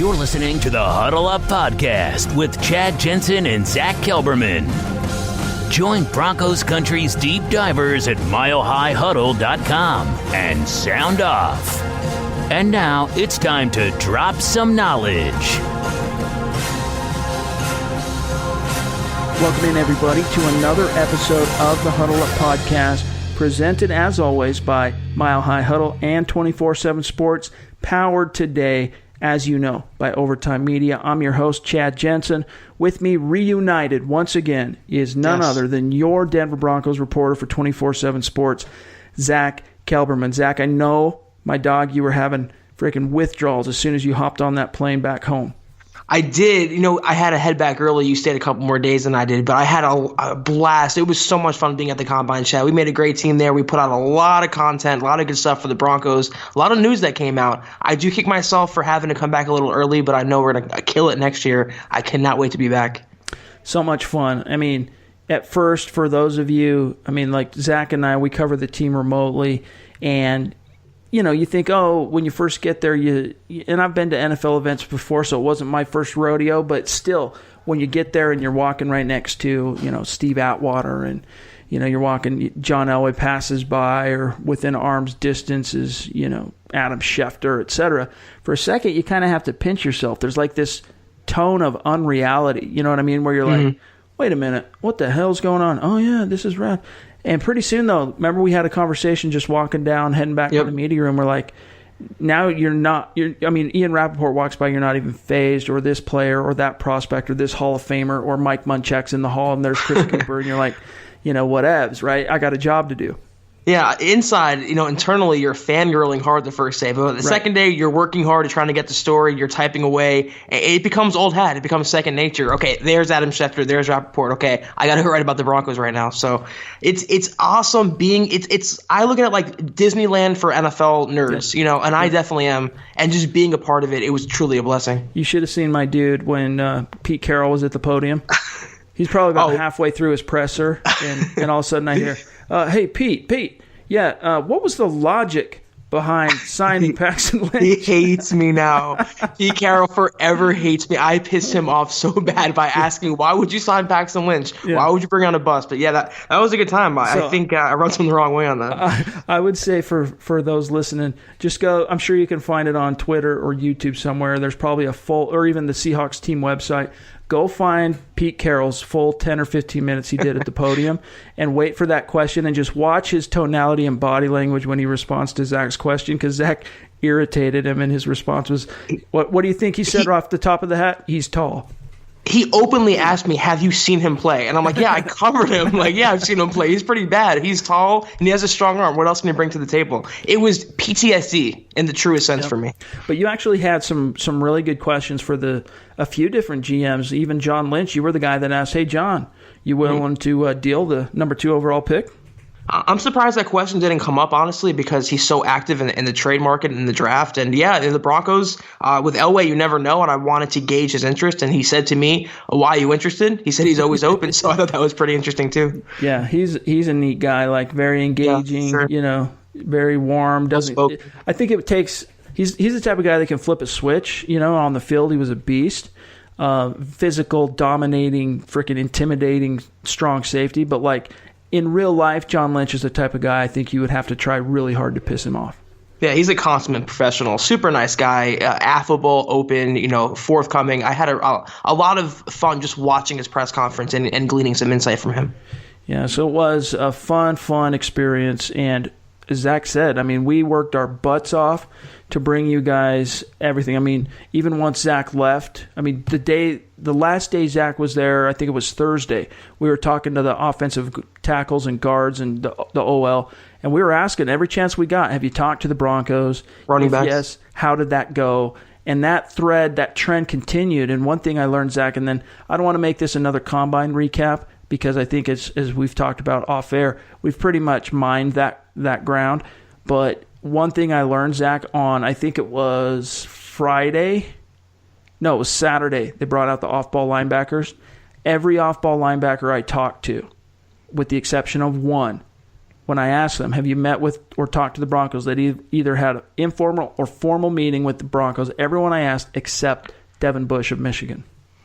You're listening to the Huddle Up Podcast with Chad Jensen and Zack Kelberman. Join Broncos Country's deep divers at milehighhuddle.com and sound off. And now it's time to drop some knowledge. Welcome in, everybody, to another episode of the Huddle Up Podcast, presented, as always, by Mile High Huddle and 24/7 Sports, powered today, as you know, by Overtime Media. I'm your host, Chad Jensen. With me, reunited once again, is none other than your Denver Broncos reporter for 24/7 Sports, Zack Kelberman. Zack, I know, my dog, you were having freaking withdrawals as soon as you hopped on that plane back home. I did. I had to head back early. You stayed a couple more days than I did, but I had a blast. It was so much fun being at the Combine, Chat. We made a great team there. We put out a lot of content, a lot of good stuff for the Broncos, a lot of news that came out. I do kick myself for having to come back a little early, but I know we're going to kill it next year. I cannot wait to be back. So much fun. I mean, at first, for those of you, like Zach and I, we cover the team remotely, and you think, when you first get there, and I've been to NFL events before, so it wasn't my first rodeo, but still, when you get there and you're walking right next to, Steve Atwater, and, you're walking, John Elway passes by, or within arm's distance is, Adam Schefter, etc. For a second, you kind of have to pinch yourself. There's like this tone of unreality, you know what I mean, where you're like, wait a minute, what the hell's going on? Oh, yeah, this is rad. And pretty soon, though, remember we had a conversation just walking down, heading back to the media room. We're like, now Ian Rappaport walks by, you're not even phased, or this player, or that prospect, or this Hall of Famer, or Mike Munchak's in the hall, and there's Chris Cooper, and you're like, whatevs, right? I got a job to do. Yeah, inside, internally, you're fangirling hard the first day. But the second day, you're working hard, trying to get the story, you're typing away. It becomes old hat. It becomes second nature. Okay, there's Adam Schefter, there's Rappaport. Okay, I got to write about the Broncos right now. So it's awesome being – I look at it like Disneyland for NFL nerds, and I definitely am. And just being a part of it, it was truly a blessing. You should have seen my dude when Pete Carroll was at the podium. He's probably about halfway through his presser, and all of a sudden I hear – hey, Pete, yeah, what was the logic behind signing Paxton Lynch? He hates me now. Pete Carroll forever hates me. I pissed him off so bad by asking, why would you sign Paxton Lynch? Yeah. Why would you bring on a bus? But yeah, that was a good time. I think I wrote something the wrong way on that. I would say for those listening, just go, I'm sure you can find it on Twitter or YouTube somewhere. There's probably a full, or even the Seahawks team website. Go find Pete Carroll's full 10 or 15 minutes he did at the podium and wait for that question and just watch his tonality and body language when he responds to Zach's question, because Zach irritated him and his response was, what do you think he said off the top of the hat? He's tall. He openly asked me, have you seen him play? And I'm like, yeah, I covered him. Like, yeah, I've seen him play. He's pretty bad. He's tall, and he has a strong arm. What else can he bring to the table? It was PTSD in the truest sense for me. But you actually had some really good questions for a few different GMs. Even John Lynch, you were the guy that asked, hey, John, you willing to deal the number 2 overall pick? I'm surprised that question didn't come up, honestly, because he's so active in the trade market and in the draft. And yeah, in the Broncos, with Elway, you never know. And I wanted to gauge his interest. And he said to me, why are you interested? He said he's always open. So I thought that was pretty interesting, too. Yeah, he's a neat guy, like very engaging, very warm. I think it takes – he's the type of guy that can flip a switch. On the field, he was a beast. Physical, dominating, freaking intimidating, strong safety. But like – in real life, John Lynch is the type of guy I think you would have to try really hard to piss him off. Yeah, he's a consummate professional, super nice guy, affable, open, forthcoming. I had a lot of fun just watching his press conference and gleaning some insight from him. Yeah, so it was a fun experience. And as Zach said, we worked our butts off to bring you guys everything. Even once Zach left, the last day Zach was there, I think it was Thursday, we were talking to the offensive tackles and guards and the OL, and we were asking every chance we got, have you talked to the Broncos? Running backs? Yes, how did that go? And that trend continued. And one thing I learned, Zach, and then I don't want to make this another Combine recap, because I think as we've talked about off air, we've pretty much mined that ground. But one thing I learned, Zach, on I think it was Friday. No, it was Saturday. They brought out the off-ball linebackers. Every off-ball linebacker I talked to, with the exception of one, when I asked them, have you met with or talked to the Broncos, that either had an informal or formal meeting with the Broncos, everyone I asked except Devin Bush of Michigan.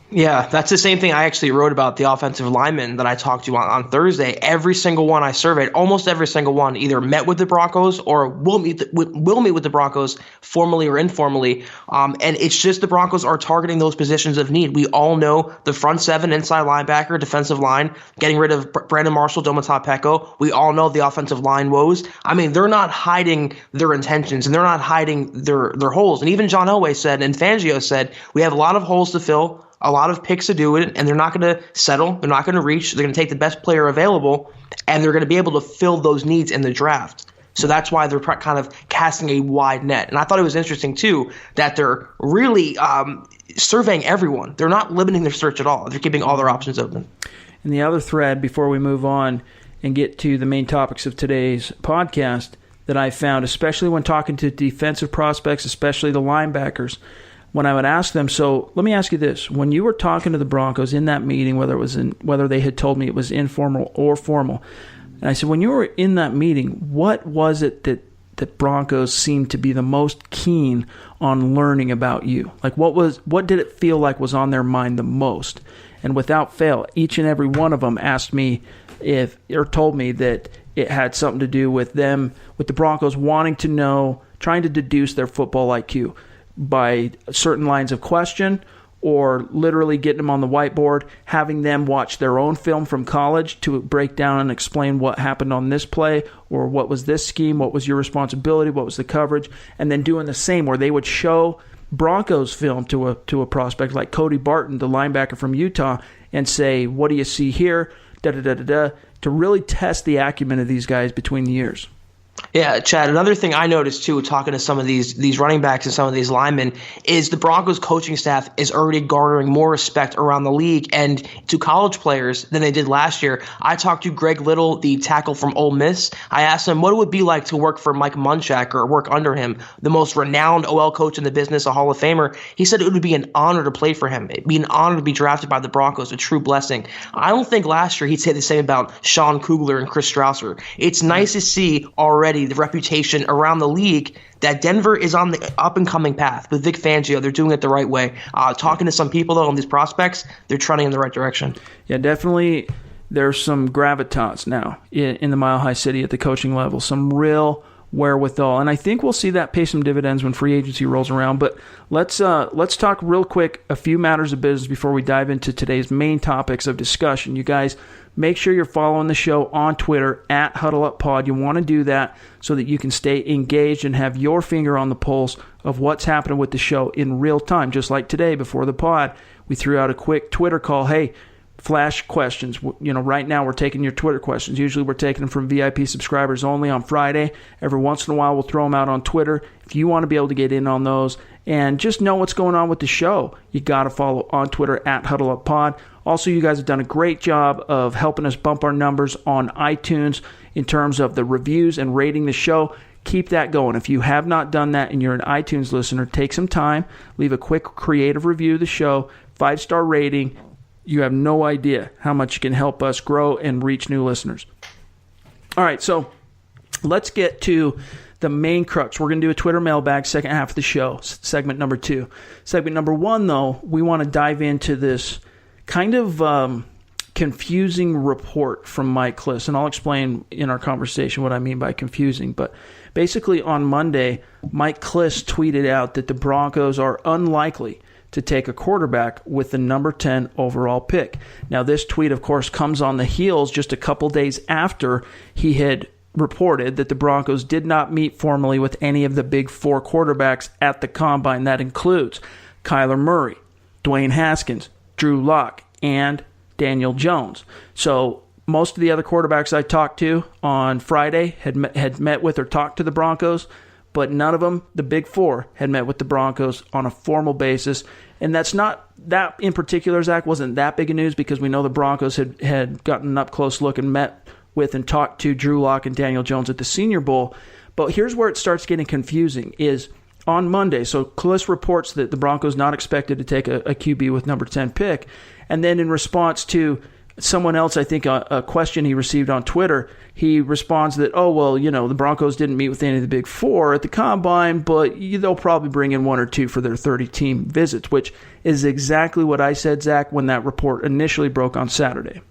Yeah, that's the same thing I actually wrote about the offensive linemen that I talked to on Thursday. Every single one I surveyed, almost every single one, either met with the Broncos or will meet with the Broncos formally or informally. And it's just the Broncos are targeting those positions of need. We all know the front seven, inside linebacker, defensive line, getting rid of Brandon Marshall, Domata Peko. We all know the offensive line woes. I mean, they're not hiding their intentions and they're not hiding their holes. And even John Elway said, and Fangio said, we have a lot of holes to fill, a lot of picks to do it, and they're not going to settle. They're not going to reach. They're going to take the best player available, and they're going to be able to fill those needs in the draft. So that's why they're kind of casting a wide net. And I thought it was interesting, too, that they're really surveying everyone. They're not limiting their search at all. They're keeping all their options open. And the other thread, before we move on and get to the main topics of today's podcast, that I found, especially when talking to defensive prospects, especially the linebackers, when I would ask them, so let me ask you this. When you were talking to the Broncos in that meeting, whether they had told me it was informal or formal, and I said, when you were in that meeting, what was it that the Broncos seemed to be the most keen on learning about you? Like, what did it feel like was on their mind the most? And without fail, each and every one of them asked me told me that it had something to do with them, with the Broncos wanting to know, trying to deduce their football IQ by certain lines of question, or literally getting them on the whiteboard, having them watch their own film from college to break down and explain what happened on this play, or what was this scheme, what was your responsibility, what was the coverage, and then doing the same where they would show Broncos film to a prospect like Cody Barton, the linebacker from Utah, and say, what do you see here, to really test the acumen of these guys between the years. Yeah, Chad, another thing I noticed, too, talking to some of these running backs and some of these linemen, is the Broncos coaching staff is already garnering more respect around the league and to college players than they did last year. I talked to Greg Little, the tackle from Ole Miss. I asked him what it would be like to work for Mike Munchak or work under him, the most renowned OL coach in the business, a Hall of Famer. He said it would be an honor to play for him. It'd be an honor to be drafted by the Broncos, a true blessing. I don't think last year he'd say the same about Sean Kugler and Chris Strausser. It's nice to see already the reputation around the league that Denver is on the up-and-coming path. With Vic Fangio, they're doing it the right way. Talking to some people, though, on these prospects, they're trending in the right direction. Yeah, definitely there's some gravitas now in the Mile High City at the coaching level, some real wherewithal. And I think we'll see that pay some dividends when free agency rolls around. But let's talk real quick a few matters of business before we dive into today's main topics of discussion. You guys, make sure you're following the show on Twitter at HuddleUpPod. You want to do that so that you can stay engaged and have your finger on the pulse of what's happening with the show in real time. Just like today before the pod, we threw out a quick Twitter call. Hey, flash questions. Right now we're taking your Twitter questions. Usually we're taking them from VIP subscribers only on Friday. Every once in a while we'll throw them out on Twitter. If you want to be able to get in on those and just know what's going on with the show, you got to follow on Twitter at HuddleUpPod. Also, you guys have done a great job of helping us bump our numbers on iTunes in terms of the reviews and rating the show. Keep that going. If you have not done that and you're an iTunes listener, take some time, leave a quick creative review of the show, 5-star rating. You have no idea how much you can help us grow and reach new listeners. All right, so let's get to the main crux. We're going to do a Twitter mailbag, second half of the show, segment number 2. Segment number 1, though, we want to dive into this kind of confusing report from Mike Klis, and I'll explain in our conversation what I mean by confusing. But basically on Monday, Mike Klis tweeted out that the Broncos are unlikely to take a quarterback with the number 10 overall pick. Now, this tweet, of course, comes on the heels just a couple days after he had reported that the Broncos did not meet formally with any of the big 4 quarterbacks at the Combine. That includes Kyler Murray, Dwayne Haskins, Drew Lock, and Daniel Jones. So most of the other quarterbacks I talked to on Friday had met with or talked to the Broncos, but none of them, the big 4, had met with the Broncos on a formal basis. And that's not, that in particular, Zach, wasn't that big of news because we know the Broncos had gotten an up-close look and met with and talked to Drew Lock and Daniel Jones at the Senior Bowl. But here's where it starts getting confusing is on Monday. So Klis reports that the Broncos not expected to take a QB with number 10 pick. And then in response to someone else, I think, a question he received on Twitter, he responds that, oh, well, the Broncos didn't meet with any of the big four at the Combine, but they'll probably bring in one or two for their 30-team visits, which is exactly what I said, Zach, when that report initially broke on Saturday.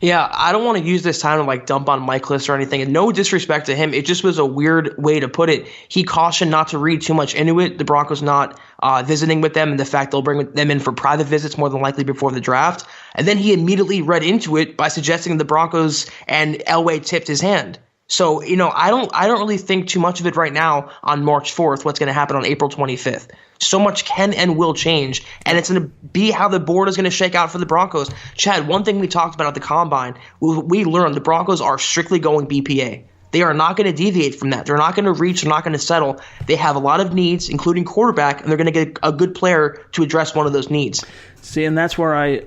Yeah, I don't want to use this time to dump on Mike Klis or anything. And no disrespect to him. It just was a weird way to put it. He cautioned not to read too much into it. The Broncos not visiting with them and the fact they'll bring them in for private visits more than likely before the draft. And then he immediately read into it by suggesting the Broncos and Elway tipped his hand. So, I don't really think too much of it right now on March 4th, what's going to happen on April 25th. So much can and will change, and it's going to be how the board is going to shake out for the Broncos. Chad, one thing we talked about at the Combine, we learned the Broncos are strictly going BPA. They are not going to deviate from that. They're not going to reach. They're not going to settle. They have a lot of needs, including quarterback, and they're going to get a good player to address one of those needs. See, and that's where I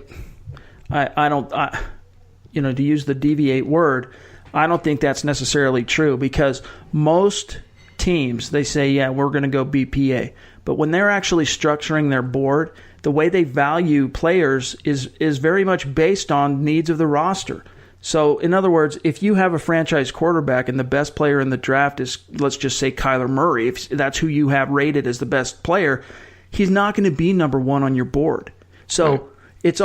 don't, to use the deviate word, I don't think that's necessarily true, because most teams, they say, yeah, we're going to go BPA. But when they're actually structuring their board, the way they value players is very much based on needs of the roster. So, in other words, if you have a franchise quarterback and the best player in the draft is, let's just say, Kyler Murray, if that's who you have rated as the best player, he's not going to be number one on your board. So, right. It's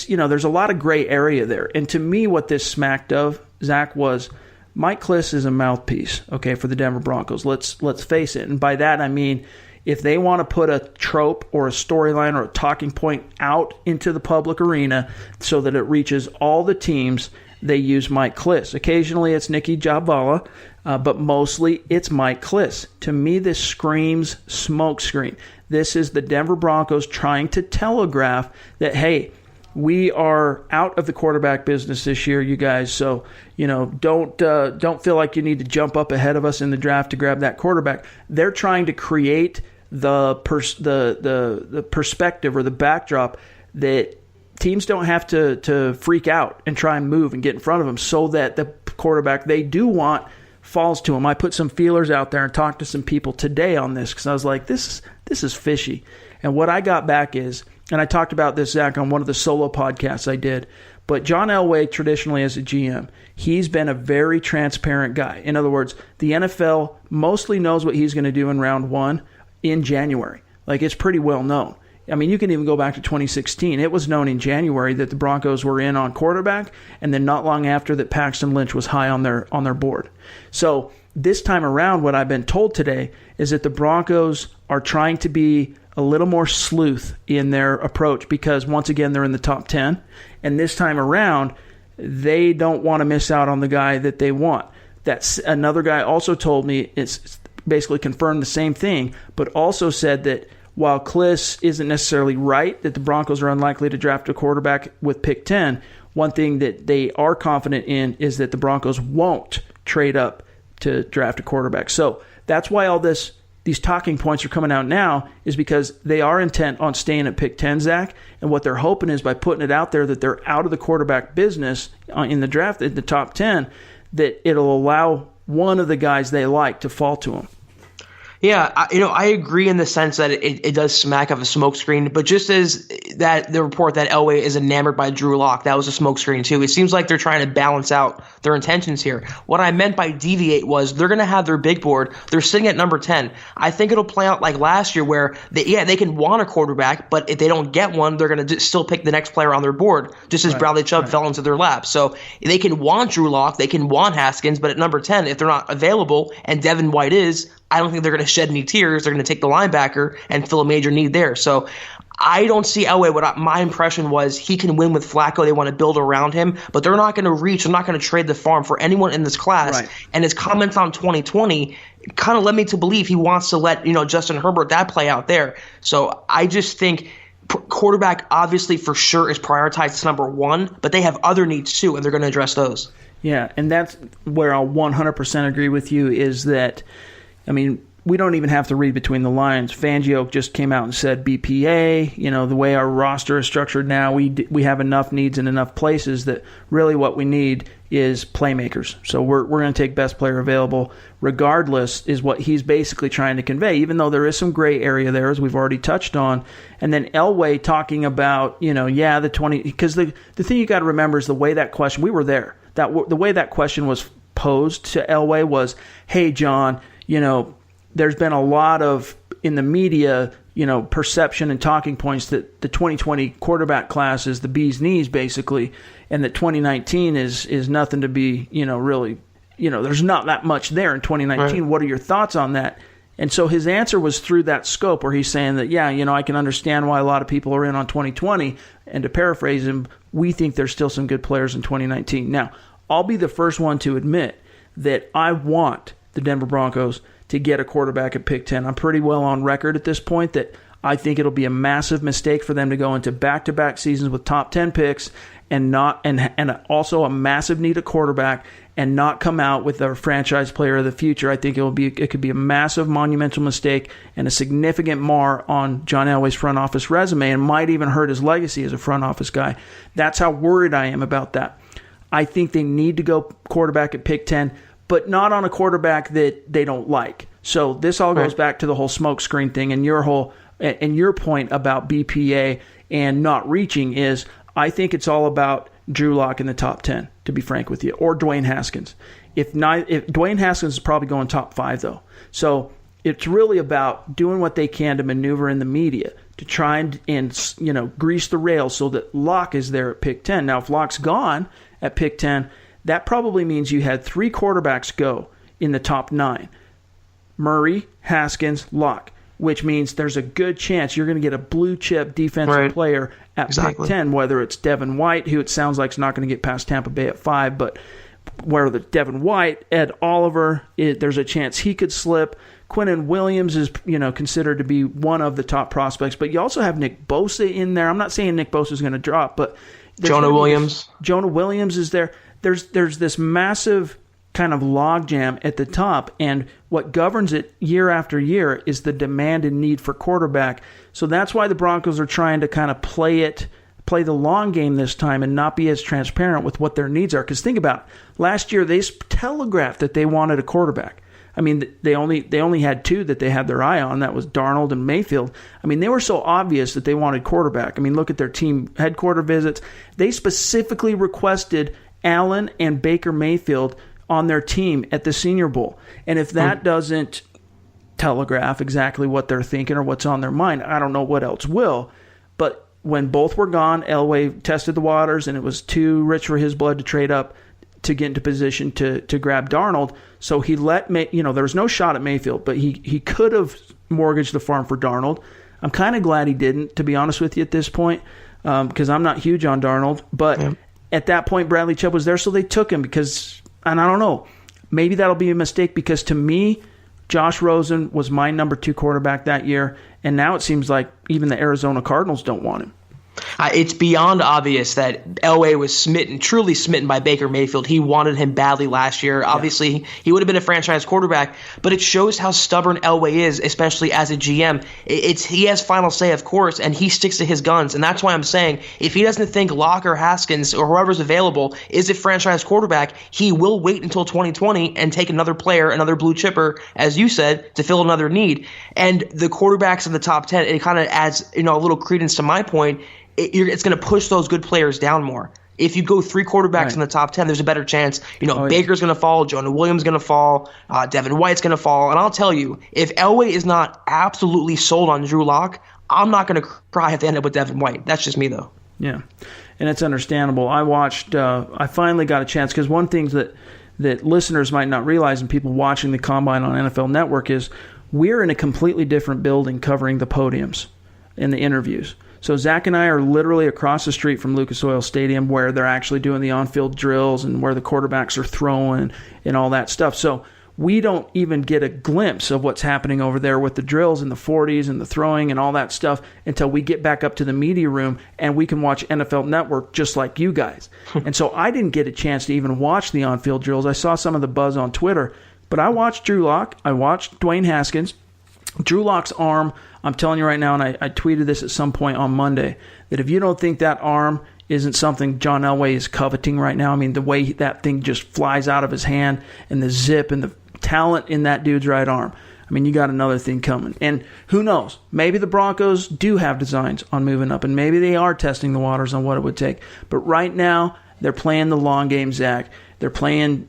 there's a lot of gray area there. And to me, what this smacked of, Zach, was Mike Klis is a mouthpiece, okay, for the Denver Broncos. Let's face it. And by that, I mean, if they want to put a trope or a storyline or a talking point out into the public arena so that it reaches all the teams, they use Mike Klis. Occasionally it's Nicky Jhabvala, but mostly it's Mike Klis. To me, this screams smokescreen. This is the Denver Broncos trying to telegraph that, hey, we are out of the quarterback business this year, you guys. So, don't feel like you need to jump up ahead of us in the draft to grab that quarterback. They're trying to create the perspective or the backdrop that teams don't have to freak out and try and move and get in front of them, so that the quarterback they do want falls to them. I put some feelers out there and talked to some people today on this, because I was like, this is fishy. And what I got back is, and I talked about this, Zach, on one of the solo podcasts I did, but John Elway, traditionally as a GM, he's been a very transparent guy. In other words, the NFL mostly knows what he's going to do in round one in January. It's pretty well known. I mean, you can even go back to 2016. It was known in January that the Broncos were in on quarterback, and then not long after that Paxton Lynch was high on their board. So this time around, what I've been told today is that the Broncos are trying to be a little more sleuth in their approach, because once again, they're in the top 10. And this time around, they don't want to miss out on the guy that they want. That's another guy also told me, it's basically confirmed the same thing, but also said that while Klis isn't necessarily right that the Broncos are unlikely to draft a quarterback with pick 10, one thing that they are confident in is that the Broncos won't trade up to draft a quarterback. So that's why all these talking points are coming out now, is because they are intent on staying at pick 10, Zach, and what they're hoping is by putting it out there that they're out of the quarterback business in the draft in the top 10, that it'll allow one of the guys they like to fall to them. Yeah, I agree in the sense that it does smack of a smokescreen, but just as that the report that Elway is enamored by Drew Lock, that was a smokescreen too. It seems like they're trying to balance out their intentions here. What I meant by deviate was they're going to have their big board. They're sitting at number 10. I think it'll play out like last year where they can want a quarterback, but if they don't get one, they're going to still pick the next player on their board, just as Bradley Chubb fell into their lap. So they can want Drew Lock, they can want Haskins, but at number 10, if they're not available and Devin White is, I don't think they're going to shed any tears. They're going to take the linebacker and fill a major need there. So I don't see Elway. My impression was he can win with Flacco. They want to build around him, but they're not going to reach. They're not going to trade the farm for anyone in this class. Right. And his comments on 2020 kind of led me to believe he wants to let Justin Herbert that play out there. So I just think quarterback obviously for sure is prioritized as number one, but they have other needs too, and they're going to address those. Yeah, and that's where I'll 100% agree with you is that, I mean, we don't even have to read between the lines. Fangio just came out and said BPA. The way our roster is structured now, we have enough needs in enough places that really what we need is playmakers. So we're going to take best player available regardless, is what he's basically trying to convey, even though there is some gray area there, as we've already touched on. And then Elway talking about, the 20, because the thing you got to remember is the way that question, we were there, the way that question was posed to Elway was, hey, John, there's been a lot of, in the media, perception and talking points that the 2020 quarterback class is the bee's knees, basically, and that 2019 is nothing to be, really, there's not that much there in 2019. Right. What are your thoughts on that? And so his answer was through that scope where he's saying that, I can understand why a lot of people are in on 2020. And to paraphrase him, we think there's still some good players in 2019. Now, I'll be the first one to admit that I want the Denver Broncos to get a quarterback at pick 10. I'm pretty well on record at this point that I think it'll be a massive mistake for them to go into back-to-back seasons with top 10 picks and also a massive need at quarterback and not come out with a franchise player of the future. I think it could be a massive monumental mistake and a significant mar on John Elway's front office resume and might even hurt his legacy as a front office guy. That's how worried I am about that. I think they need to go quarterback at pick 10, but not on a quarterback that they don't like. So this all goes back to the whole smokescreen thing, and your point about BPA and not reaching is, I think it's all about Drew Lock in the top 10, to be frank with you, or Dwayne Haskins. If Dwayne Haskins is probably going top 5 though. So it's really about doing what they can to maneuver in the media to try and grease the rails so that Lock is there at pick 10. Now, if Lock's gone at pick 10, that probably means you had 3 quarterbacks go in the top 9. Murray, Haskins, Lock, which means there's a good chance you're going to get a blue-chip defensive player at pick 10, whether it's Devin White, who it sounds like is not going to get past Tampa Bay at 5, but whether Devin White, Ed Oliver, there's a chance he could slip. Quinnen Williams is considered to be one of the top prospects, but you also have Nick Bosa in there. I'm not saying Nick Bosa is going to drop, but Jonah Williams is there. There's this massive kind of logjam at the top, and what governs it year after year is the demand and need for quarterback. So that's why the Broncos are trying to kind of play the long game this time and not be as transparent with what their needs are. Because think about it. Last year they telegraphed that they wanted a quarterback. I mean, they only had 2 that they had their eye on. That was Darnold and Mayfield. I mean, they were so obvious that they wanted quarterback. I mean, look at their team headquarter visits. They specifically requested Allen and Baker Mayfield on their team at the Senior Bowl. And if that doesn't telegraph exactly what they're thinking or what's on their mind, I don't know what else will. But when both were gone, Elway tested the waters, and it was too rich for his blood to trade up to get into position to grab Darnold. So he let there was no shot at Mayfield, but he could have mortgaged the farm for Darnold. I'm kind of glad he didn't, to be honest with you at this point, because I'm not huge on Darnold. But at that point, Bradley Chubb was there, so they took him because, and I don't know, maybe that'll be a mistake because to me, Josh Rosen was my number 2 quarterback that year, and now it seems like even the Arizona Cardinals don't want him. It's beyond obvious that Elway was truly smitten by Baker Mayfield. He wanted him badly last year. Obviously, he would have been a franchise quarterback, but it shows how stubborn Elway is, especially as a GM. He has final say, of course, and he sticks to his guns. And that's why I'm saying if he doesn't think Locke or Haskins or whoever's available is a franchise quarterback, he will wait until 2020 and take another player, another blue chipper, as you said, to fill another need. And the quarterbacks in the top 10, it kind of adds a little credence to my point. It's going to push those good players down more. If you go 3 quarterbacks in the top 10, there's a better chance. Baker's going to fall, Jonah Williams going to fall, Devin White's going to fall. And I'll tell you, if Elway is not absolutely sold on Drew Lock, I'm not going to cry if they end up with Devin White. That's just me, though. Yeah, and it's understandable. I finally got a chance, because one thing that listeners might not realize and people watching the Combine on NFL Network is we're in a completely different building covering the podiums and the interviews. So Zach and I are literally across the street from Lucas Oil Stadium, where they're actually doing the on-field drills and where the quarterbacks are throwing and all that stuff. So we don't even get a glimpse of what's happening over there with the drills and the 40s and the throwing and all that stuff until we get back up to the media room and we can watch NFL Network just like you guys. And so I didn't get a chance to even watch the on-field drills. I saw some of the buzz on Twitter, But I watched Drew Lock. I watched Dwayne Haskins. Drew Lock's arm, I'm telling you right now, and I tweeted this at some point on Monday, that if you don't think that arm isn't something John Elway is coveting right now, I mean, the way that thing just flies out of his hand and the zip and the talent in that dude's right arm, I mean, you got another thing coming. And who knows? Maybe the Broncos do have designs on moving up, and maybe they are testing the waters on what it would take. But right now, they're playing the long game, Zach. They're playing,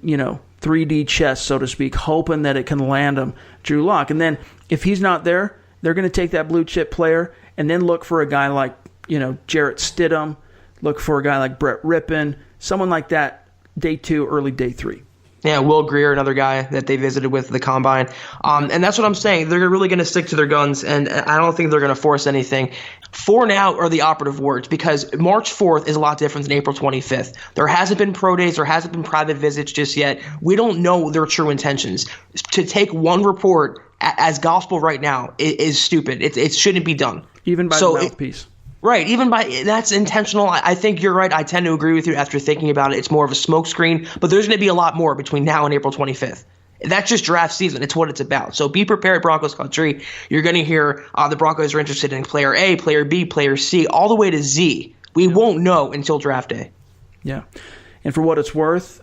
3D chess, so to speak, hoping that it can land them Drew Lock. And then if he's not there, they're going to take that blue chip player and then look for a guy like, Jarrett Stidham, look for a guy like Brett Rippon, someone like that, day 2, early day 3. Yeah, Will Greer, another guy that they visited with the Combine. And that's what I'm saying. They're really going to stick to their guns, and I don't think they're going to force anything. For now are the operative words, because March 4th is a lot different than April 25th. There hasn't been pro days. There hasn't been private visits just yet. We don't know their true intentions. To take one report as gospel right now is stupid. It shouldn't be done. Even by the mouthpiece. Right, that's intentional. I think you're right. I tend to agree with you after thinking about it. It's more of a smokescreen, but there's going to be a lot more between now and April 25th. That's just draft season. It's what it's about. So be prepared, Broncos country. You're going to hear the Broncos are interested in player A, player B, player C, all the way to Z. We won't know until draft day. Yeah. And for what it's worth,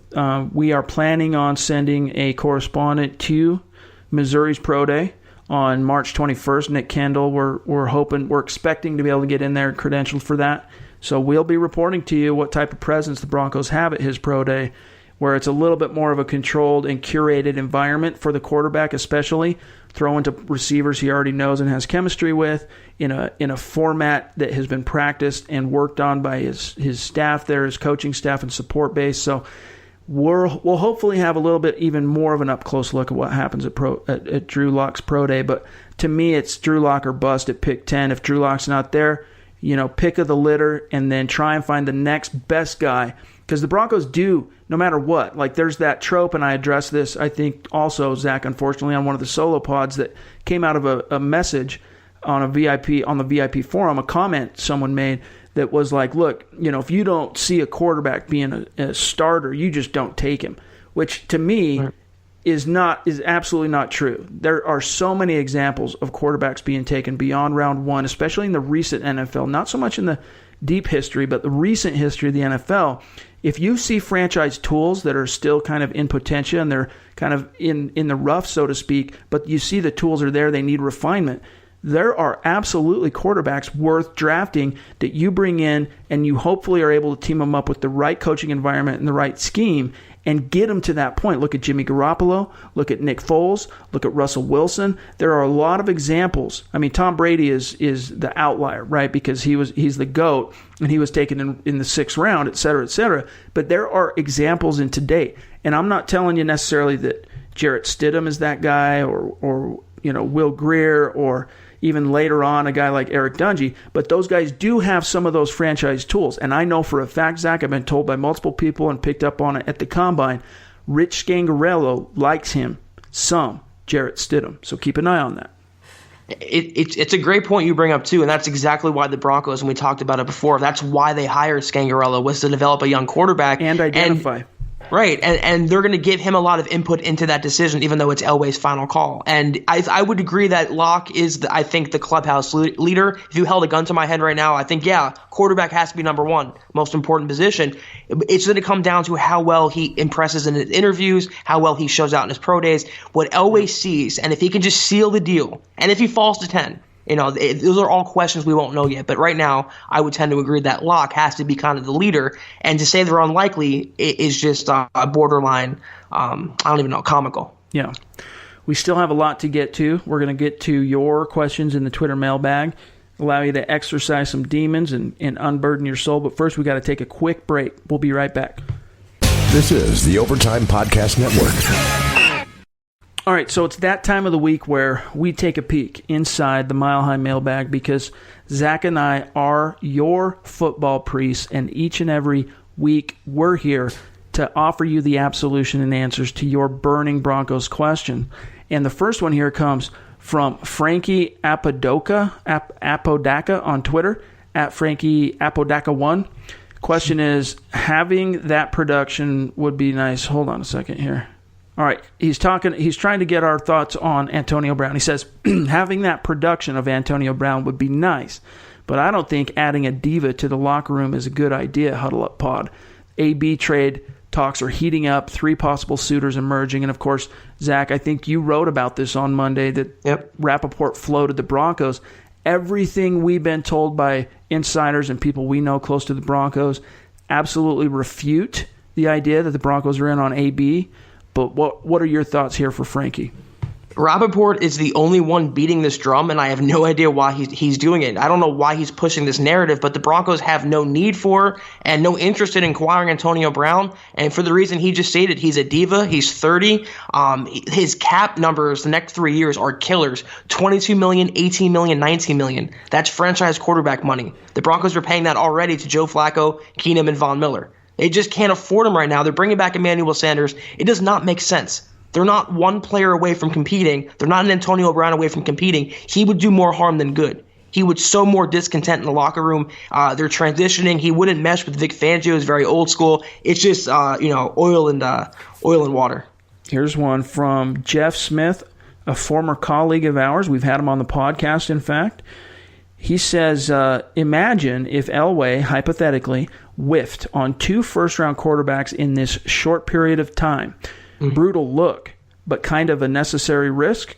we are planning on sending a correspondent to Missouri's Pro Day on March 21st. Nick Kendall, we're expecting to be able to get in there credentialed for that. So we'll be reporting to you what type of presence the Broncos have at his Pro Day, where it's a little bit more of a controlled and curated environment for the quarterback, especially throwing to receivers he already knows and has chemistry with in a format that has been practiced and worked on by his staff there, his coaching staff and support base. So we'll hopefully have a little bit even more of an up-close look at what happens at Drew Lock's Pro Day. But to me, it's Drew Lock or bust at pick 10. If Drew Lock's not there, pick of the litter and then try and find the next best guy. Because the Broncos do, no matter what. Like, there's that trope, and I addressed this, I think, also, Zach, unfortunately, on one of the solo pods that came out of a message on the VIP forum, a comment someone made that was like, look, if you don't see a quarterback being a starter, you just don't take him, which to me is absolutely not true. There are so many examples of quarterbacks being taken beyond round 1, especially in the recent NFL, not so much in the deep history, but the recent history of the NFL. If you see franchise tools that are still kind of in potentia and they're kind of in the rough, so to speak, but you see the tools are there, they need refinement, there are absolutely quarterbacks worth drafting that you bring in and you hopefully are able to team them up with the right coaching environment and the right scheme and get them to that point. Look at Jimmy Garoppolo, look at Nick Foles, look at Russell Wilson. There are a lot of examples. I mean, Tom Brady is the outlier, right? Because he's the GOAT and he was taken in the 6th round, et cetera, et cetera. But there are examples in to date. And I'm not telling you necessarily that Jarrett Stidham is that guy or Will Greer or even later on a guy like Eric Dungy, but those guys do have some of those franchise tools. And I know for a fact, Zach, I've been told by multiple people and picked up on it at the Combine, Rich Scangarello likes him some, Jarrett Stidham. So keep an eye on that. It's a great point you bring up, too, and that's exactly why the Broncos, and we talked about it before, that's why they hired Scangarello, was to develop a young quarterback. And identify. Right, and they're going to give him a lot of input into that decision, even though it's Elway's final call. And I would agree that Locke is, I think, the clubhouse leader. If you held a gun to my head right now, I think, quarterback has to be number 1, most important position. It's going to come down to how well he impresses in his interviews, how well he shows out in his pro days, what Elway sees, and if he can just seal the deal, and if he falls to 10. Those are all questions we won't know yet. But right now, I would tend to agree that Locke has to be kind of the leader. And to say they're unlikely is just a borderline, I don't even know, comical. Yeah. We still have a lot to get to. We're going to get to your questions in the Twitter mailbag, allow you to exercise some demons and unburden your soul. But first, we got to take a quick break. We'll be right back. This is the Overtime Podcast Network. All right, so it's that time of the week where we take a peek inside the Mile High mailbag because Zach and I are your football priests, and each and every week we're here to offer you the absolution and answers to your burning Broncos question. And the first one here comes from Frankie Apodaca on Twitter, at Frankie Apodaca1. Question is, having that production would be nice. Hold on a second here. All right, he's trying to get our thoughts on Antonio Brown. He says, having that production of Antonio Brown would be nice, but I don't think adding a diva to the locker room is a good idea, Huddle Up Pod. AB trade talks are heating up, 3 possible suitors emerging, and of course, Zach, I think you wrote about this on Monday that Rappaport floated the Broncos. Everything we've been told by insiders and people we know close to the Broncos absolutely refute the idea that the Broncos are in on AB. But what are your thoughts here for Frankie? Rappaport is the only one beating this drum, and I have no idea why he's doing it. I don't know why he's pushing this narrative, but the Broncos have no need for and no interest in acquiring Antonio Brown, and for the reason he just stated, he's a diva, he's 30. His cap numbers the next 3 years are killers, $22 million, $18 million, $19 million. That's franchise quarterback money. The Broncos are paying that already to Joe Flacco, Keenum, and Von Miller. They just can't afford him right now. They're bringing back Emmanuel Sanders. It does not make sense. They're not one player away from competing. They're not an Antonio Brown away from competing. He would do more harm than good. He would sow more discontent in the locker room. They're transitioning. He wouldn't mesh with Vic Fangio. He's very old school. It's just oil and water. Here's one from Jeff Smith, a former colleague of ours. We've had him on the podcast, in fact. He says, imagine if Elway, hypothetically, whiffed on 2 first-round quarterbacks in this short period of time. Brutal look, but kind of a necessary risk? ?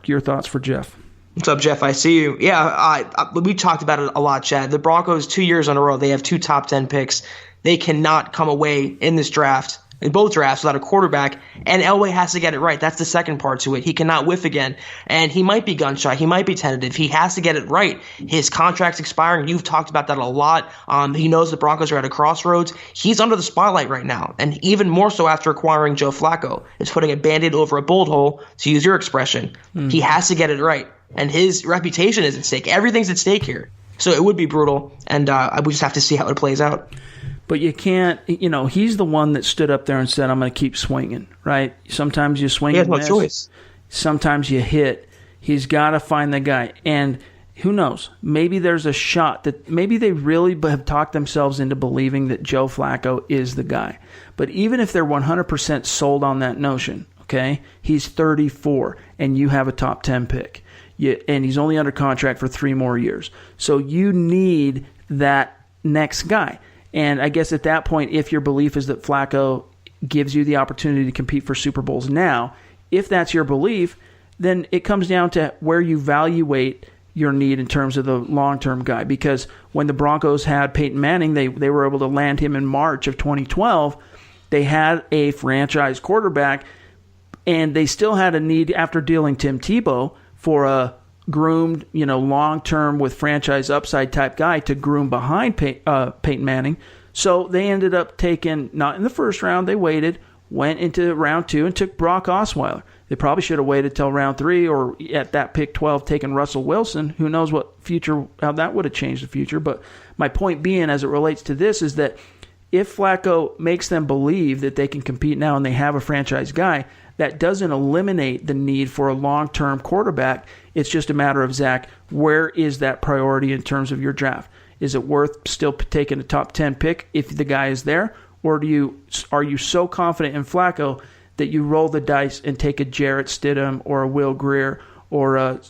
Your thoughts for Jeff? What's up, Jeff? I see you. Yeah, we talked about it a lot, Chad. The Broncos, 2 years in a row, they have 2 top 10 picks. They cannot come away in this draft, in both drafts, without a quarterback, and Elway has to get it right. That's the second part to it. He cannot whiff again, and he might be gun-shy. He might be tentative. He has to get it right. His contract's expiring. You've talked about that a lot. He knows the Broncos are at a crossroads. He's under the spotlight right now, and even more so after acquiring Joe Flacco. It's putting a Band-Aid over a bullet hole, to use your expression. He has to get it right, and his reputation is at stake. Everything's at stake here. So it would be brutal, and we just have to see how it plays out. But you can't, he's the one that stood up there and said, I'm going to keep swinging, right? Sometimes you swing and miss. He has no choice. Sometimes you hit. He's got to find the guy. And who knows? Maybe there's a shot that maybe they really have talked themselves into believing that Joe Flacco is the guy. But even if they're 100% sold on that notion, okay, he's 34 and you have a top 10 pick. And he's only under contract for 3 more years. So you need that next guy. And I guess at that point, if your belief is that Flacco gives you the opportunity to compete for Super Bowls now, if that's your belief, then it comes down to where you evaluate your need in terms of the long-term guy. Because when the Broncos had Peyton Manning, they were able to land him in March of 2012. They had a franchise quarterback, and they still had a need after dealing Tim Tebow for a groomed, long-term with franchise upside type guy to groom behind Peyton Manning. So they ended up taking, not in the first round, they waited, went into round 2 and took Brock Osweiler. They probably should have waited till round 3 or at that pick 12 taken Russell Wilson. Who knows how that would have changed the future. But my point being as it relates to this is that if Flacco makes them believe that they can compete now and they have a franchise guy, that doesn't eliminate the need for a long-term quarterback. It's just a matter of, Zach, where is that priority in terms of your draft? Is it worth still taking a top 10 pick if the guy is there? Or are you so confident in Flacco that you roll the dice and take a Jarrett Stidham or a Will Grier or a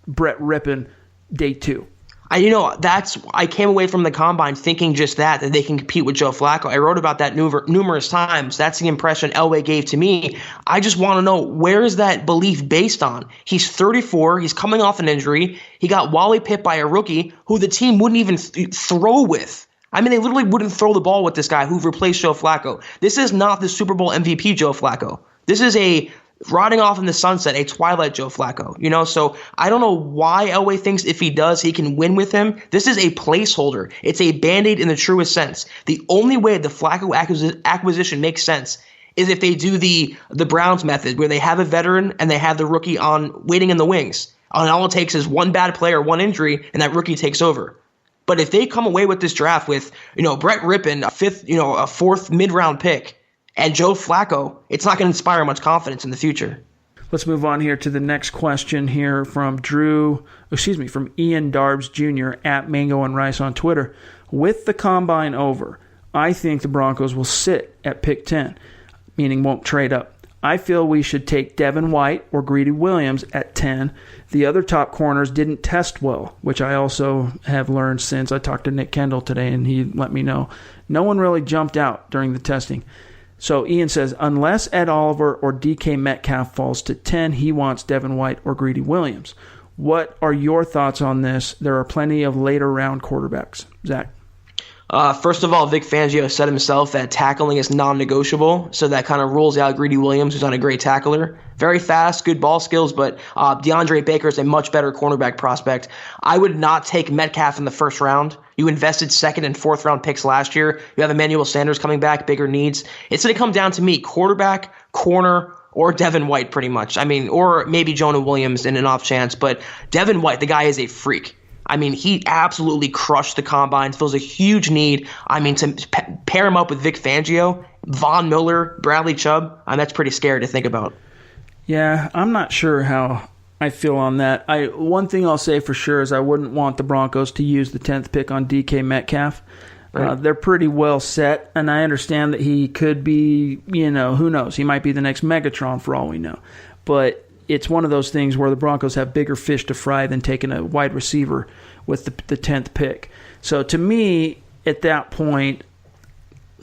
Brett Rippon day 2? I came away from the combine thinking just that they can compete with Joe Flacco. I wrote about that numerous times. That's the impression Elway gave to me. I just want to know, where is that belief based on? He's 34. He's coming off an injury. He got Wally pipped by a rookie who the team wouldn't even throw with. I mean, they literally wouldn't throw the ball with this guy who replaced Joe Flacco. This is not the Super Bowl MVP Joe Flacco. This is a rotting off in the sunset, a twilight Joe Flacco, So I don't know why Elway thinks if he does, he can win with him. This is a placeholder. It's a Band-Aid in the truest sense. The only way the Flacco acquisition makes sense is if they do the Browns method, where they have a veteran and they have the rookie on waiting in the wings. And all it takes is one bad play or one injury, and that rookie takes over. But if they come away with this draft with, Brett Rippon, a 4th mid-round pick, and Joe Flacco, it's not going to inspire much confidence in the future. Let's move on here to the next question here from Ian Darbs Jr. at Mango and Rice on Twitter. With the combine over, I think the Broncos will sit at pick 10, meaning won't trade up. I feel we should take Devin White or Greedy Williams at 10. The other top corners didn't test well, which I also have learned since I talked to Nick Kendall today, and he let me know. No one really jumped out during the testing. So Ian says, unless Ed Oliver or DK Metcalf falls to 10, he wants Devin White or Greedy Williams. What are your thoughts on this? There are plenty of later round quarterbacks. Zach? First of all, Vic Fangio said himself that tackling is non-negotiable, so that kind of rules out Greedy Williams, who's not a great tackler. Very fast, good ball skills, but DeAndre Baker is a much better cornerback prospect. I would not take Metcalf in the first round. You invested second and fourth round picks last year. You have Emmanuel Sanders coming back, bigger needs. It's going to come down to me, quarterback, corner, or Devin White pretty much. I mean, or maybe Jonah Williams in an off chance, but Devin White, the guy is a freak. I mean, he absolutely crushed the combine, fills a huge need. I mean, to pair him up with Vic Fangio, Von Miller, Bradley Chubb, that's pretty scary to think about. Yeah, I'm not sure how I feel on that. One thing I'll say for sure is I wouldn't want the Broncos to use the 10th pick on DK Metcalf. Right. They're pretty well set, and I understand that he could be, who knows? He might be the next Megatron for all we know. But it's one of those things where the Broncos have bigger fish to fry than taking a wide receiver with the 10th pick. So to me, at that point,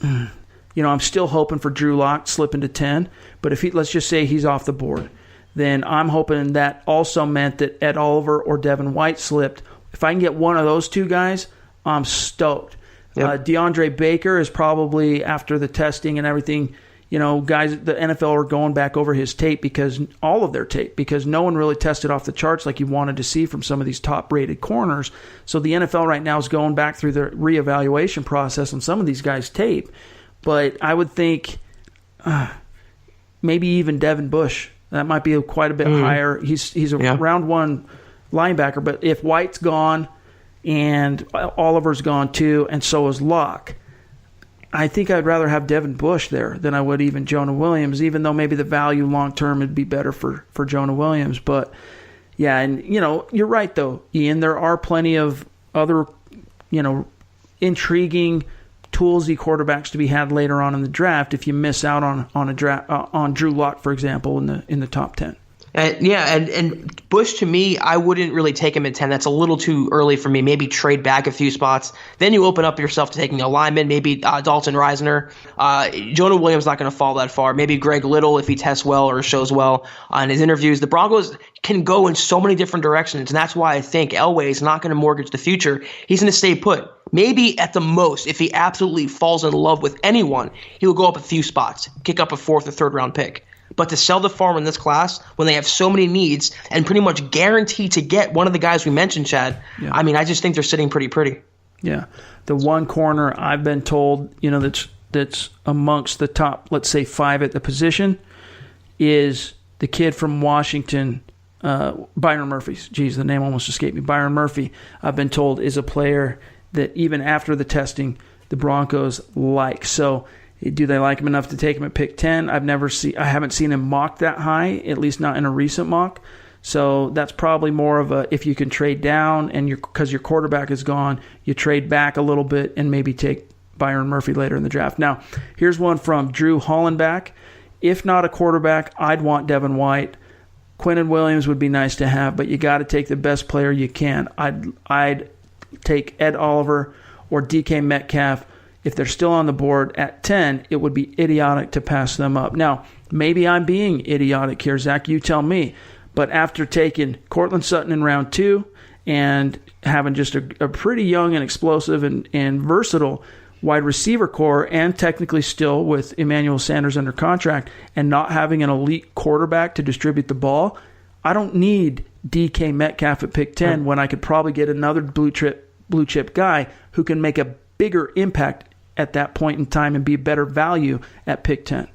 I'm still hoping for Drew Lock slipping to 10. But if let's just say he's off the board, then I'm hoping that also meant that Ed Oliver or Devin White slipped. If I can get one of those two guys, I'm stoked. Yep. DeAndre Baker is probably, after the testing and everything, guys, the NFL are going back over his tape, because all of their tape, because no one really tested off the charts like you wanted to see from some of these top-rated corners. So the NFL right now is going back through the reevaluation process on some of these guys' tape. But I would think maybe even Devin Bush. That might be quite a bit higher. He's a round one linebacker. But if White's gone and Oliver's gone too, and so is Locke, I think I'd rather have Devin Bush there than I would even Jonah Williams, even though maybe the value long-term would be better for Jonah Williams. But, yeah, and, you're right, though, Ian. There are plenty of other, intriguing, toolsy quarterbacks to be had later on in the draft if you miss out on Drew Lock, for example, in the top 10. And Bush, to me, I wouldn't really take him at 10. That's a little too early for me. Maybe trade back a few spots. Then you open up yourself to taking a lineman, maybe Dalton Reisner. Jonah Williams not going to fall that far. Maybe Greg Little if he tests well or shows well in his interviews. The Broncos can go in so many different directions, and that's why I think Elway is not going to mortgage the future. He's going to stay put. Maybe at the most, if he absolutely falls in love with anyone, he will go up a few spots, kick up a fourth or third round pick. But to sell the farm in this class when they have so many needs and pretty much guaranteed to get one of the guys we mentioned, Chad, yeah. I just think they're sitting pretty. Yeah. The one corner I've been told, that's amongst the top, let's say, 5 at the position is the kid from Washington, Byron Murphy. Geez, the name almost escaped me. Byron Murphy, I've been told, is a player that even after the testing, the Broncos like. So do they like him enough to take him at pick 10? I haven't seen him mocked that high, at least not in a recent mock. So that's probably more of a, if you can trade down and because your quarterback is gone, you trade back a little bit and maybe take Byron Murphy later in the draft. Now, here's one from Drew Hollenbach. If not a quarterback, I'd want Devin White. Quinnen Williams would be nice to have, but you got to take the best player you can. I'd take Ed Oliver or DK Metcalf. If they're still on the board at 10, it would be idiotic to pass them up. Now, maybe I'm being idiotic here, Zach. You tell me. But after taking Cortland Sutton in round 2 and having just a pretty young and explosive and versatile wide receiver core, and technically still with Emmanuel Sanders under contract, and not having an elite quarterback to distribute the ball, I don't need DK Metcalf at pick 10 when I could probably get another blue chip guy who can make a bigger impact at that point in time and be better value at pick 10.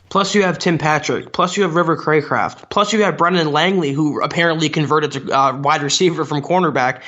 Plus you have Tim Patrick. Plus you have River Craycraft. Plus you have Brendan Langley, who apparently converted to wide receiver from cornerback.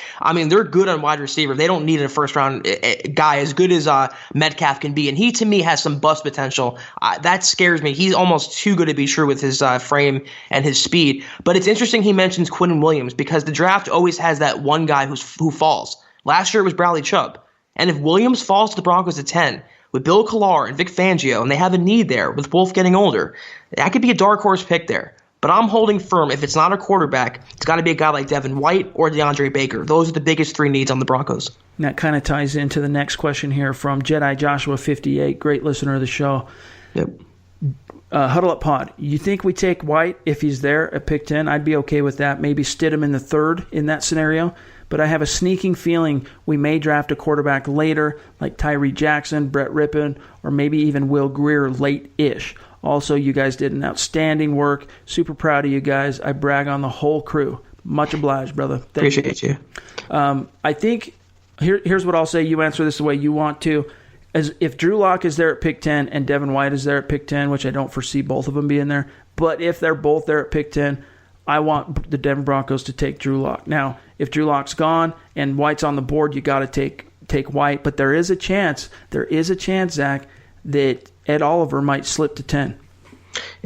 They're good on wide receiver. They don't need a first-round guy as good as Metcalf can be. And he, to me, has some bust potential. That scares me. He's almost too good to be true with his frame and his speed. But it's interesting he mentions Quinnen Williams, because the draft always has that one guy who falls. Last year it was Bradley Chubb. And if Williams falls to the Broncos at 10, with Bill Collar and Vic Fangio, and they have a need there with Wolf getting older, that could be a dark horse pick there. But I'm holding firm. If it's not a quarterback, it's got to be a guy like Devin White or DeAndre Baker. Those are the biggest three needs on the Broncos. And that kind of ties into the next question here from Jedi Joshua 58, great listener of the show. Yep. Huddle Up Pod. You think we take White if he's there at pick 10? I'd be okay with that. Maybe Stidham in the third in that scenario. But I have a sneaking feeling we may draft a quarterback later, like Tyree Jackson, Brett Rippon, or maybe even Will Greer late-ish. Also, you guys did an outstanding work. Super proud of you guys. I brag on the whole crew. Much obliged, brother. Appreciate you. I think here's what I'll say. You answer this the way you want to. As if Drew Lock is there at pick 10 and Devin White is there at pick 10, which I don't foresee both of them being there, but if they're both there at pick 10, I want the Denver Broncos to take Drew Lock. Now, if Drew Lock's gone and White's on the board, you got to take White. But there is a chance, Zach, that Ed Oliver might slip to 10.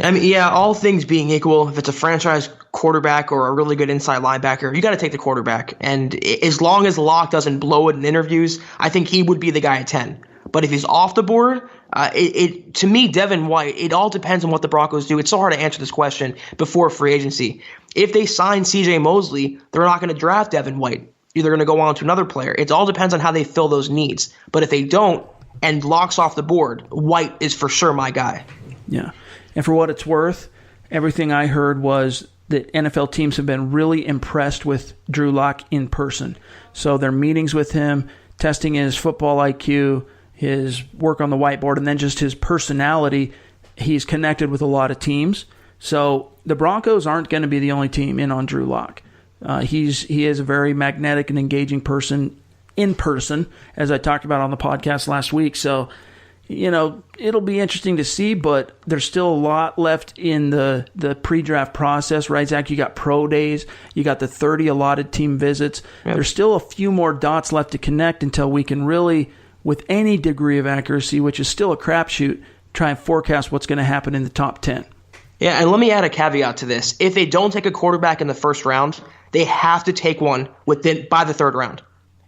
I mean, yeah, all things being equal, if it's a franchise quarterback or a really good inside linebacker, you got to take the quarterback. And as long as Locke doesn't blow it in interviews, I think he would be the guy at 10. But if he's off the board, to me, Devin White, it all depends on what the Broncos do. It's so hard to answer this question before free agency. If they sign C.J. Mosley, they're not going to draft Devin White. They're going to go on to another player. It all depends on how they fill those needs. But if they don't and Locke's off the board, White is for sure my guy. Yeah. And for what it's worth, everything I heard was that NFL teams have been really impressed with Drew Lock in person. So their meetings with him, testing his football IQ, his work on the whiteboard, and then just his personality, he's connected with a lot of teams. So the Broncos aren't going to be the only team in on Drew Lock. He is a very magnetic and engaging person in person, as I talked about on the podcast last week. So, it'll be interesting to see, but there's still a lot left in the pre-draft process, right, Zach? You got pro days. You got the 30 allotted team visits. Yep. There's still a few more dots left to connect until we can really, with any degree of accuracy, which is still a crapshoot, try and forecast what's going to happen in the top 10. Yeah, and let me add a caveat to this. If they don't take a quarterback in the first round, they have to take one by the third round.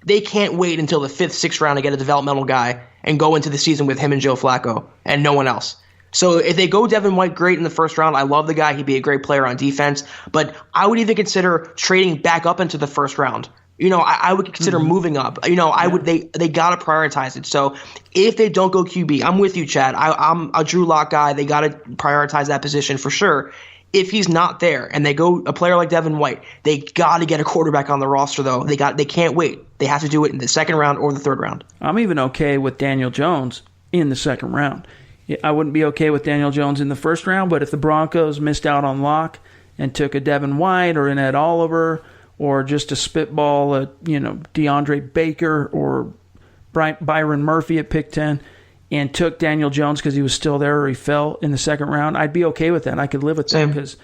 They can't wait until the 5th, 6th round to get a developmental guy and go into the season with him and Joe Flacco and no one else. So if they go Devin White great in the first round, I love the guy. He'd be a great player on defense. But I would even consider trading back up into the first round. I would consider moving up. They got to prioritize it. So if they don't go QB, I'm with you, Chad. I'm a Drew Lock guy. They got to prioritize that position for sure. If he's not there and they go a player like Devin White, they got to get a quarterback on the roster, though. They can't wait. They have to do it in the second round or the third round. I'm even okay with Daniel Jones in the second round. I wouldn't be okay with Daniel Jones in the first round, but if the Broncos missed out on Locke and took a Devin White or an Ed Oliver or just a spitball, DeAndre Baker or Byron Murphy at pick 10, and took Daniel Jones because he was still there or he fell in the second round, I'd be okay with that. I could live with that because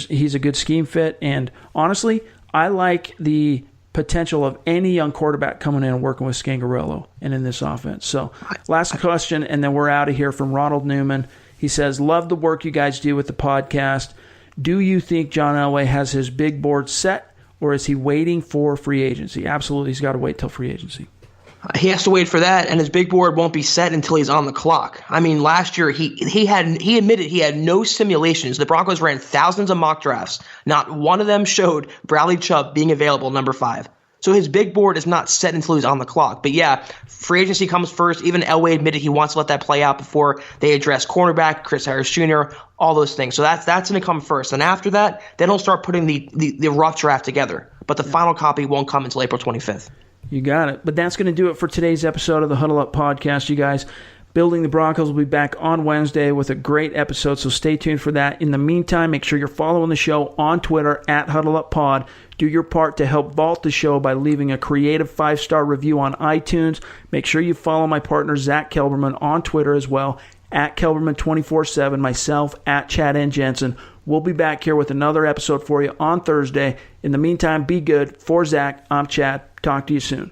he's a good scheme fit. And honestly, I like the potential of any young quarterback coming in and working with Scangarello and in this offense. So last question, and then we're out of here, from Ronald Newman. He says, love the work you guys do with the podcast. Do you think John Elway has his big board set, or is he waiting for free agency? Absolutely, he's got to wait till free agency. He has to wait for that, and his big board won't be set until he's on the clock. I mean, last year he admitted he had no simulations. The Broncos ran thousands of mock drafts. Not one of them showed Bradley Chubb being available number 5. So his big board is not set until he's on the clock. But yeah, free agency comes first. Even Elway admitted he wants to let that play out before they address cornerback, Chris Harris Jr., all those things. So that's going to come first. And after that, then he'll start putting the rough draft together. But the final copy won't come until April 25th. You got it. But that's going to do it for today's episode of the Huddle Up Podcast, you guys. Building the Broncos will be back on Wednesday with a great episode, so stay tuned for that. In the meantime, make sure you're following the show on Twitter at HuddleUpPod. Do your part to help vault the show by leaving a creative 5-star review on iTunes. Make sure you follow my partner Zack Kelberman on Twitter as well, at Kelberman247, myself at Chad and Jensen. We'll be back here with another episode for you on Thursday. In the meantime, be good. For Zach, I'm Chad. Talk to you soon.